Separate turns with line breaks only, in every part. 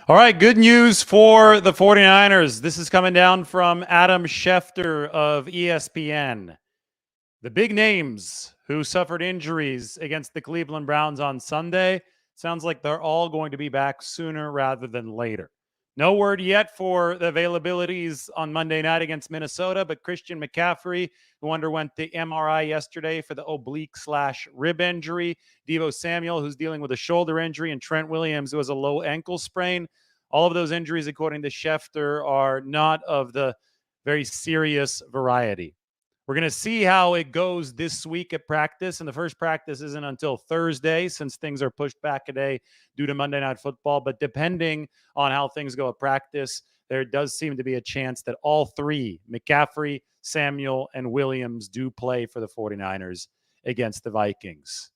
All right, good news for the 49ers. This is coming down from Adam Schefter of ESPN. The big names who suffered injuries against the Cleveland Browns on Sunday, sounds like they're all going to be back sooner rather than later. No word yet for the availabilities on Monday night against Minnesota, but Christian McCaffrey, who underwent the MRI yesterday for the oblique/rib injury, Deebo Samuel, who's dealing with a shoulder injury, and Trent Williams, who has a low ankle sprain. All of those injuries, according to Schefter, are not of the very serious variety. We're going to see how it goes this week at practice. And the first practice isn't until Thursday since things are pushed back a day due to Monday Night Football. But depending on how things go at practice, there does seem to be a chance that all three, McCaffrey, Samuel, and Williams, do play for the 49ers against the Vikings.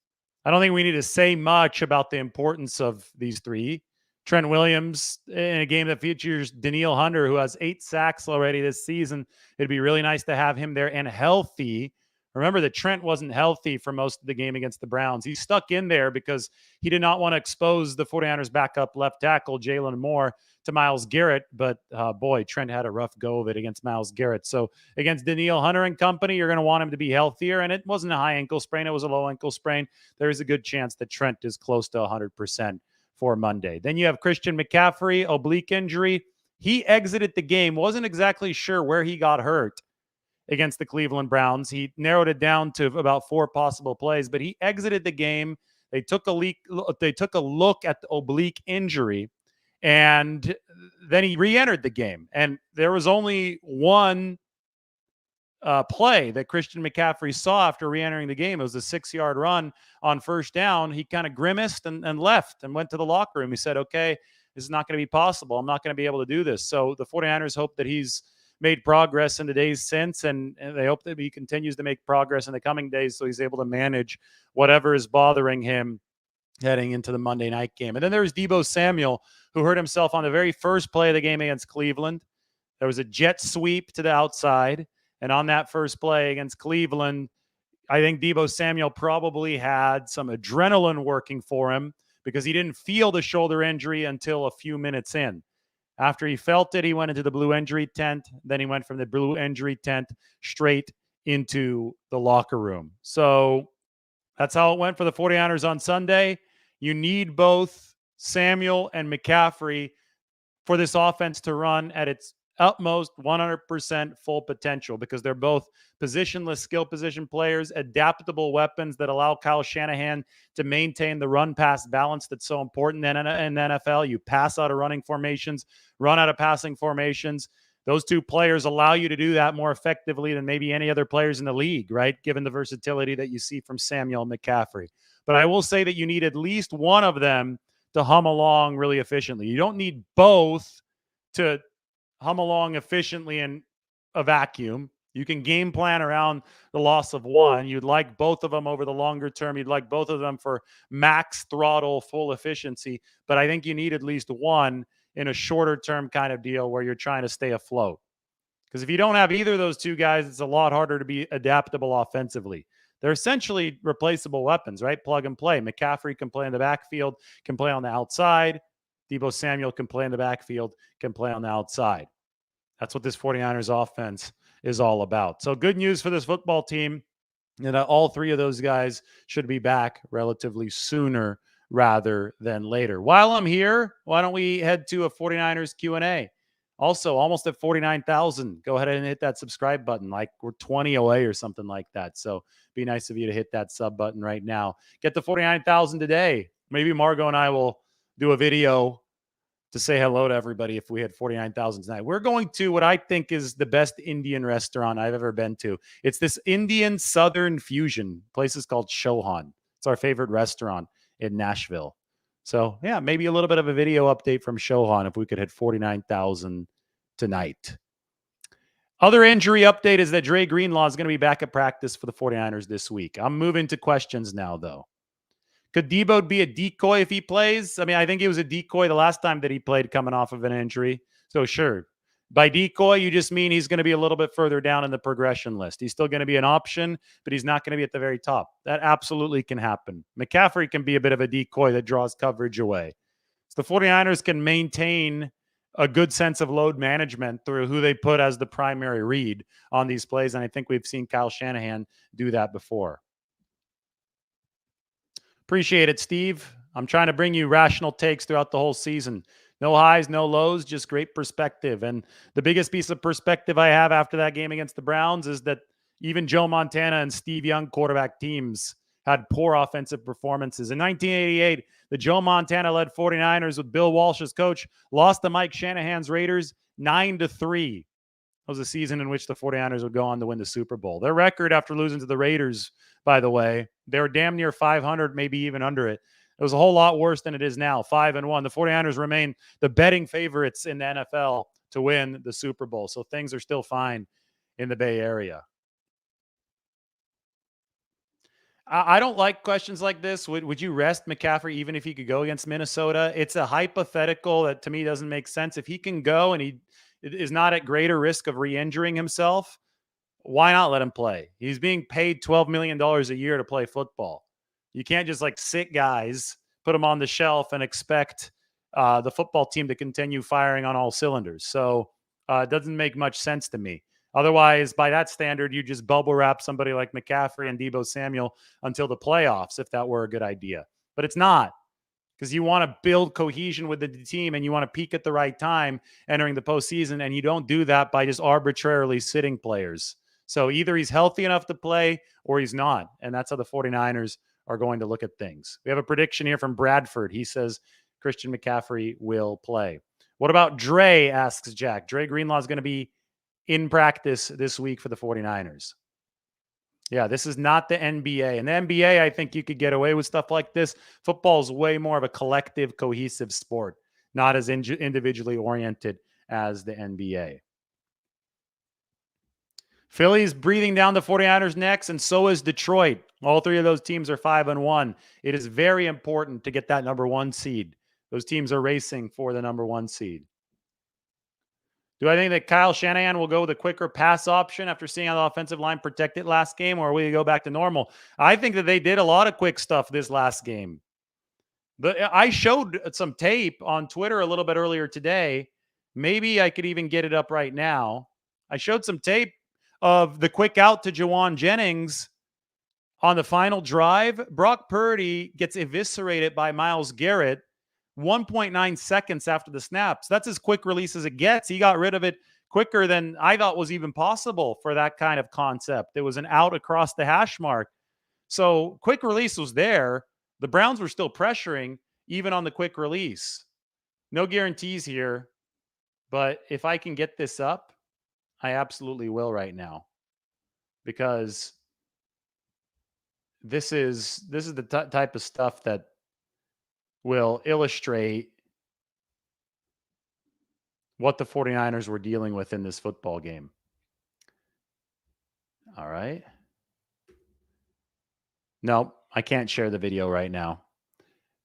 I don't think we need to say much about the importance of these three. Trent Williams in a game that features Danielle Hunter, who has 8 sacks already this season. It'd be really nice to have him there and healthy. Remember that Trent wasn't healthy for most of the game against the Browns. He stuck in there because he did not want to expose the 49ers backup left tackle, Jalen Moore, to Myles Garrett. But boy, Trent had a rough go of it against Myles Garrett. So against Danielle Hunter and company, you're going to want him to be healthier. And it wasn't a high ankle sprain. It was a low ankle sprain. There is a good chance that Trent is close to 100% for Monday. Then you have Christian McCaffrey, oblique injury. He exited the game, wasn't exactly sure where he got hurt against the Cleveland Browns. He narrowed it down to about 4 possible plays, but he exited the game. They took a look at the oblique injury, and then he re-entered the game. And there was only one play that Christian McCaffrey saw after re-entering the game. It was a 6-yard run on first down. He kind of grimaced and left and went to the locker room. He said, okay, this is not going to be possible. I'm not going to be able to do this. So the 49ers hope that he's made progress in the days since, and they hope that he continues to make progress in the coming days so he's able to manage whatever is bothering him heading into the Monday night game. And then there's Deebo Samuel, who hurt himself on the very first play of the game against Cleveland. There was a jet sweep to the outside. And on that first play against Cleveland, I think Deebo Samuel probably had some adrenaline working for him because he didn't feel the shoulder injury until a few minutes in. After he felt it, he went into the blue injury tent. Then he went from the blue injury tent straight into the locker room. So that's how it went for the 49ers on Sunday. You need both Samuel and McCaffrey for this offense to run at its utmost 100% full potential because they're both positionless skill position players, adaptable weapons that allow Kyle Shanahan to maintain the run-pass balance that's so important in the NFL. You pass out of running formations, run out of passing formations. Those two players allow you to do that more effectively than maybe any other players in the league, right? Given the versatility that you see from Samuel McCaffrey. But I will say that you need at least one of them to hum along really efficiently. You don't need both to hum along efficiently in a vacuum. You can game plan around the loss of one. You'd like both of them over the longer term. You'd like both of them for max throttle, full efficiency. But I think you need at least one in a shorter term kind of deal where you're trying to stay afloat. Because if you don't have either of those two guys, it's a lot harder to be adaptable offensively. They're essentially replaceable weapons, right? Plug and play. McCaffrey can play in the backfield, can play on the outside. Deebo Samuel can play in the backfield, can play on the outside. That's what this 49ers offense is all about. So good news for this football team. And all three of those guys should be back relatively sooner rather than later. While I'm here, why don't we head to a 49ers Q&A? Also, almost at 49,000. Go ahead and hit that subscribe button. Like we're 20 away or something like that. So be nice of you to hit that sub button right now. Get to 49,000 today. Maybe Margot and I will do a video to say hello to everybody if we had 49,000 tonight. We're going to what I think is the best Indian restaurant I've ever been to. It's this Indian Southern fusion. The place is called Shohan. It's our favorite restaurant in Nashville. So, yeah, maybe a little bit of a video update from Shohan if we could hit 49,000 tonight. Other injury update is that Dre Greenlaw is going to be back at practice for the 49ers this week. I'm moving to questions now, though. Could Deebo be a decoy if he plays? I mean, I think he was a decoy the last time that he played coming off of an injury. So sure. By decoy, you just mean he's going to be a little bit further down in the progression list. He's still going to be an option, but he's not going to be at the very top. That absolutely can happen. McCaffrey can be a bit of a decoy that draws coverage away. So the 49ers can maintain a good sense of load management through who they put as the primary read on these plays. And I think we've seen Kyle Shanahan do that before. Appreciate it, Steve. I'm trying to bring you rational takes throughout the whole season. No highs, no lows, just great perspective. And the biggest piece of perspective I have after that game against the Browns is that even Joe Montana and Steve Young quarterback teams had poor offensive performances. In 1988, the Joe Montana-led 49ers with Bill Walsh as coach lost to Mike Shanahan's Raiders 9-3. That was a season in which the 49ers would go on to win the Super Bowl. Their record after losing to the Raiders, by the way, they were damn near 500, maybe even under it. It was a whole lot worse than it is now, 5-1. The 49ers remain the betting favorites in the NFL to win the Super Bowl. So things are still fine in the Bay Area. I don't like questions like this. Would you rest McCaffrey even if he could go against Minnesota? It's a hypothetical that to me doesn't make sense. If he can go and he is not at greater risk of re-injuring himself, why not let him play? He's being paid $12 million a year to play football. You can't just like sit guys, put them on the shelf and expect the football team to continue firing on all cylinders. So it doesn't make much sense to me. Otherwise, by that standard, you just bubble wrap somebody like McCaffrey and Deebo Samuel until the playoffs, if that were a good idea. But it's not, because you want to build cohesion with the team and you want to peak at the right time entering the postseason. And you don't do that by just arbitrarily sitting players. So either he's healthy enough to play or he's not. And that's how the 49ers are going to look at things. We have a prediction here from Bradford. He says Christian McCaffrey will play. What about Dre, asks Jack. Dre Greenlaw is going to be in practice this week for the 49ers. Yeah, this is not the NBA. In the NBA, I think you could get away with stuff like this. Football is way more of a collective, cohesive sport, not as individually oriented as the NBA. Philly's breathing down the 49ers' necks, and so is Detroit. All three of those teams are 5-1. It is very important to get that number one seed. Those teams are racing for the number one seed. Do I think that Kyle Shanahan will go with a quicker pass option after seeing how the offensive line protected last game, or will he go back to normal? I think that they did a lot of quick stuff this last game. I showed some tape on Twitter a little bit earlier today. Maybe I could even get it up right now. I showed some tape of the quick out to Jawan Jennings on the final drive. Brock Purdy gets eviscerated by Myles Garrett 1.9 seconds after the snaps. That's as quick release as it gets. He got rid of it quicker than I thought was even possible for that kind of concept. It was an out across the hash mark. So quick release was there. The Browns were still pressuring even on the quick release. No guarantees here, but if I can get this up, I absolutely will right now, because this is the type of stuff that will illustrate what the 49ers were dealing with in this football game. All right. No, I can't share the video right now.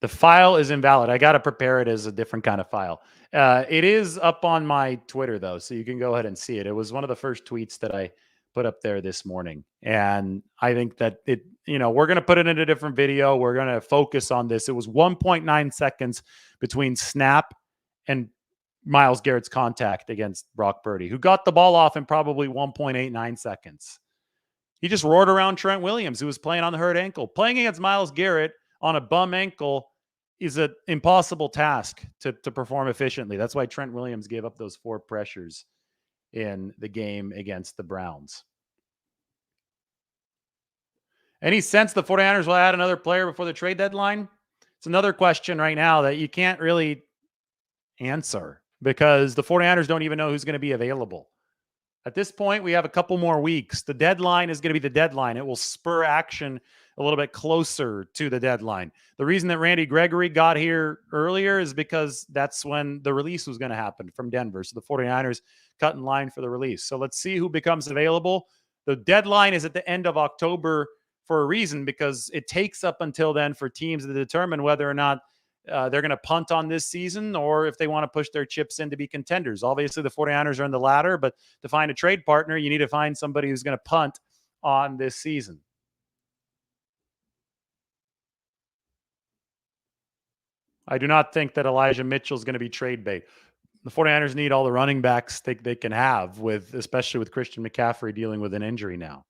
The file is invalid. I got to prepare it as a different kind of file. It is up on my Twitter, though, so you can go ahead and see it. It was one of the first tweets that I put up there this morning. And I think that we're going to put it in a different video. We're going to focus on this. It was 1.9 seconds between snap and Myles Garrett's contact against Brock Purdy, who got the ball off in probably 1.89 seconds. He just roared around Trent Williams, who was playing on the hurt ankle. Playing against Myles Garrett on a bum ankle is an impossible task to perform efficiently. That's why Trent Williams gave up those 4 pressures in the game against the Browns. Any sense the 49ers will add another player before the trade deadline? It's another question right now that you can't really answer, because the 49ers don't even know who's going to be available. At this point, we have a couple more weeks. The deadline is going to be the deadline. It will spur action a little bit closer to the deadline. The reason that Randy Gregory got here earlier is because that's when the release was going to happen from Denver. So the 49ers cut in line for the release. So let's see who becomes available. The deadline is at the end of October for a reason, because it takes up until then for teams to determine whether or not they're going to punt on this season, or if they want to push their chips in to be contenders. Obviously, the 49ers are in the latter, but to find a trade partner, you need to find somebody who's going to punt on this season. I do not think that Elijah Mitchell is going to be trade bait. The 49ers need all the running backs they can have, with especially with Christian McCaffrey dealing with an injury now.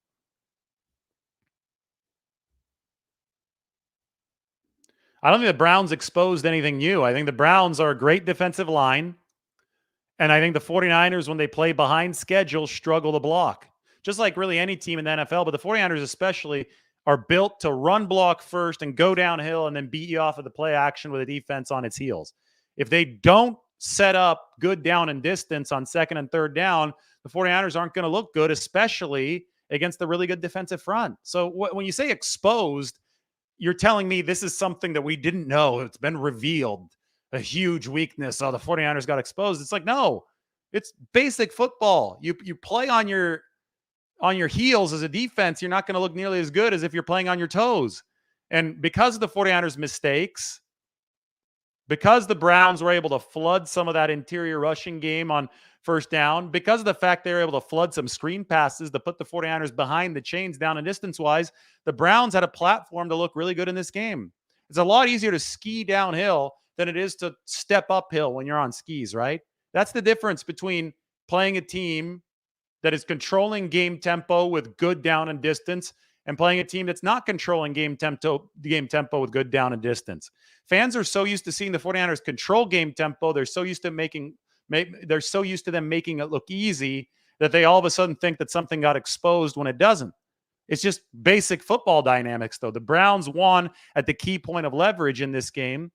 I don't think the Browns exposed anything new. I think the Browns are a great defensive line. And I think the 49ers, when they play behind schedule, struggle to block. Just like really any team in the NFL, but the 49ers especially are built to run block first and go downhill and then beat you off of the play action with a defense on its heels. If they don't set up good down and distance on second and third down, the 49ers aren't going to look good, especially against the really good defensive front. So when you say exposed, you're telling me this is something that we didn't know. It's been revealed, a huge weakness. Oh, the 49ers got exposed. It's like, no, it's basic football. You play on your heels as a defense. You're not going to look nearly as good as if you're playing on your toes. And because of the 49ers mistakes, because the Browns were able to flood some of that interior rushing game on first down, because of the fact they were able to flood some screen passes to put the 49ers behind the chains down and distance-wise, the Browns had a platform to look really good in this game. It's a lot easier to ski downhill than it is to step uphill when you're on skis, right? That's the difference between playing a team that is controlling game tempo with good down and distance and playing a team that's not controlling game tempo with good down and distance. Fans are so used to seeing the 49ers control game tempo. They're so used to them making it look easy that they all of a sudden think that something got exposed when it doesn't. It's just basic football dynamics, though. The Browns won at the key point of leverage in this game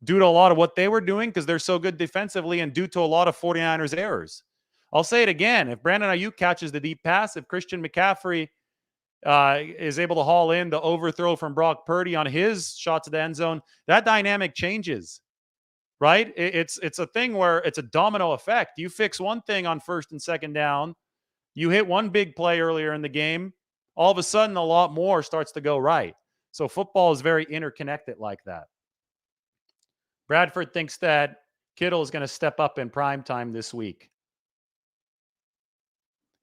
due to a lot of what they were doing because they're so good defensively and due to a lot of 49ers errors. I'll say it again. If Brandon Ayuk catches the deep pass, if Christian McCaffrey is able to haul in the overthrow from Brock Purdy on his shot to the end zone, that dynamic changes, right? It's a thing where it's a domino effect. You fix one thing on first and second down, you hit one big play earlier in the game, all of a sudden a lot more starts to go right. So football is very interconnected like that. Bradford thinks that Kittle is going to step up in prime time this week.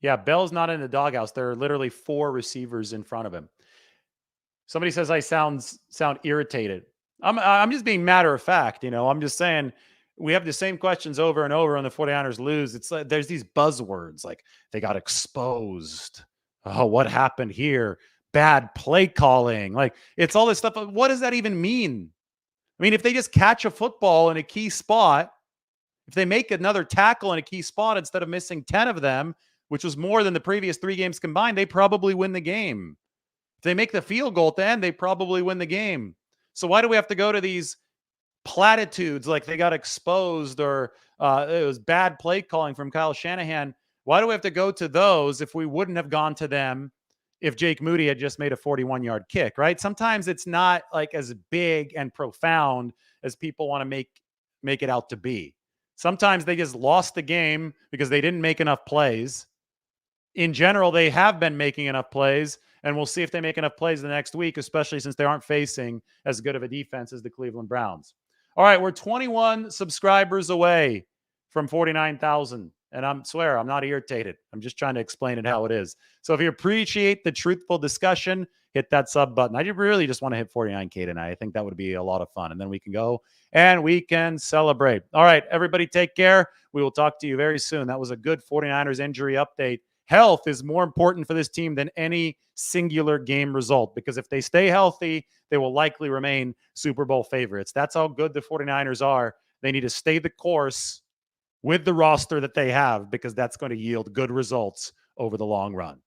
Yeah, Bell's not in the doghouse. There are literally 4 receivers in front of him. Somebody says I sound irritated. I'm just being matter of fact. I'm just saying we have the same questions over and over when the 49ers lose. It's like there's these buzzwords like they got exposed. Oh, what happened here? Bad play calling. Like it's all this stuff. What does that even mean? I mean, if they just catch a football in a key spot, if they make another tackle in a key spot instead of missing 10 of them, which was more than the previous 3 games combined, they probably win the game. If they make the field goal at the end, they probably win the game. So why do we have to go to these platitudes like they got exposed or it was bad play calling from Kyle Shanahan? Why do we have to go to those if we wouldn't have gone to them if Jake Moody had just made a 41-yard kick, right? Sometimes it's not like as big and profound as people want to make it out to be. Sometimes they just lost the game because they didn't make enough plays. In general, they have been making enough plays, and we'll see if they make enough plays the next week, especially since they aren't facing as good of a defense as the Cleveland Browns. All right, we're 21 subscribers away from 49,000, and I swear I'm not irritated. I'm just trying to explain it how it is. So if you appreciate the truthful discussion, hit that sub button. I really just want to hit 49K tonight. I think that would be a lot of fun, and then we can go and we can celebrate. All right, everybody take care. We will talk to you very soon. That was a good 49ers injury update. Health is more important for this team than any singular game result because if they stay healthy, they will likely remain Super Bowl favorites. That's how good the 49ers are. They need to stay the course with the roster that they have because that's going to yield good results over the long run.